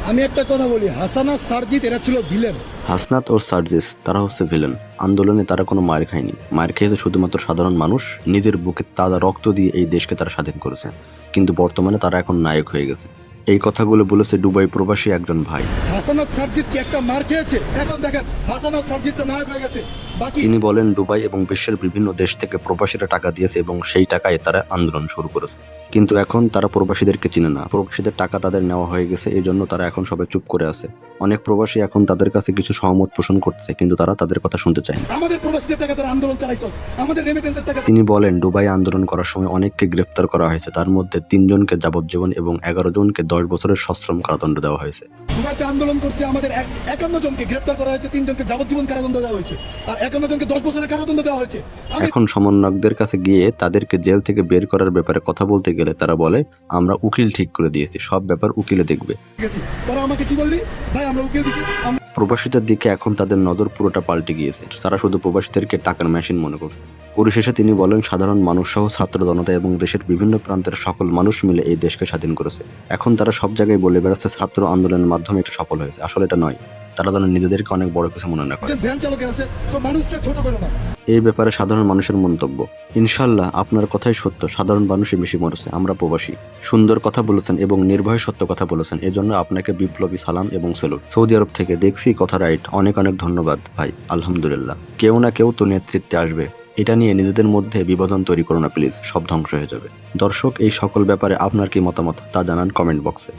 আমি একটা কথা বলি, হাসান আর সারজিৎ এরা ছিল ভিলেন। হাসনাত ও সার্জিস তারা হচ্ছে ভিলেন। আন্দোলনে তারা কোনো মার খায়নি, মার খেয়েছে শুধুমাত্র সাধারণ মানুষ। নিজের বুকে তাজা রক্ত দিয়ে এই দেশকে তারা স্বাধীন করেছে, কিন্তু বর্তমানে তারা এখন নায়ক হয়ে গেছে। এই কথাগুলো বলেছে দুবাই প্রবাসী একজন ভাই। হাসান আর সারজিৎ কি একটা মার খেয়েছে? এখন দেখেন হাসান আর সারজিৎ তো নায়ক হয়ে গেছে। বাকি তিনি বলেন দুবাই এবং বিশ্বের বিভিন্ন দেশ থেকে প্রবাসীরা টাকা দিয়েছে এবং সেই টাকায় তারা আন্দোলন শুরু করেছে। কিন্তু এখন তারা প্রবাসীদেরকে চিনে না, প্রবাসীদের টাকা তাদের নেওয়া হয়ে গেছে, এই জন্য তারা এখন সবাই চুপ করে আছে। অনেক প্রবাসী এখন তাদের কাছে কিছু সহমত পোষণ করছে, কিন্তু তারা তাদের কথা শুনতে চায় না। আমাদের প্রবাসীদের টাকা তারা আন্দোলন চালাইছ, আমাদের রেমিটেন্সের টাকা। তিনি বলেন দুবাই আন্দোলন করার সময় অনেককে গ্রেপ্তার করা হয়েছে, তার মধ্যে 3 জনকে যাবজ্জীবন এবং 11 জনকে 10 বছরের সশ্রম কারাদণ্ড দেওয়া হয়েছে। দুবাইতে আন্দোলন করছে আমাদের 51 জনকে গ্রেপ্তার করা হয়েছে, 3 জনকে যাবজ্জীবন কারাদণ্ড দেওয়া হয়েছে, আর 51 জনকে 10 বছরের কারাদণ্ড দেওয়া হয়েছে। এখন সমন্বয়কদের কাছে গিয়ে তাদেরকে জেল থেকে বের করার ব্যাপারে কথা বলতে গেলে তারা বলে আমরা উকিল ঠিক করে দিয়েছি, সব ব্যাপার উকিলে দেখবে। তোরা আমাকে কি বললি ভাই? আমরা উকিল দিছি। প্রবাসীদের দিকে এখন তাদের নজর পুরোটা পাল্টে গিয়েছে, তারা শুধু প্রবাসীদেরকে টাকার মেশিন মনে করছে। পরিশেষে তিনি বলেন সাধারণ মানুষ সহ ছাত্র জনতা এবং দেশের বিভিন্ন প্রান্তের সকল মানুষ মিলে এই দেশকে স্বাধীন করেছে। এখন তারা সব জায়গায় বলে বেড়াচ্ছে ছাত্র আন্দোলনের মাধ্যমে এটা সফল হয়েছে, আসলে এটা নয়। তারা যেন নিজেদেরকে অনেক বড় কিছু মনে না করে। ভ্যান চালকের আছে, সব মানুষকে ছোট করে না। এই ব্যাপারে সাধারণ মানুষের মন্তব্য, ইনশাল্লাহ আপনার কথাই সত্য, সাধারণ মানুষই বেশি মরেছে, আমরা প্রবাসী। সুন্দর কথা বলেছেন এবং নির্ভয় সত্য কথা বলেছেন, এজন্য আপনাকে বিপ্লবী সালাম এবং স্যালুট। সৌদি আরব থেকে দেখছি কথা রাইট, অনেক অনেক ধন্যবাদ ভাই, আলহামদুলিল্লাহ। কেউ না কেউ তো নেতৃত্বে আসবে, এটা নিয়ে নিজেদের মধ্যে বিভাজন তৈরি করো না প্লিজ, সব ধ্বংস হয়ে যাবে। দর্শক, এই সকল ব্যাপারে আপনার কি মতামত তা জানান কমেন্ট বক্সে।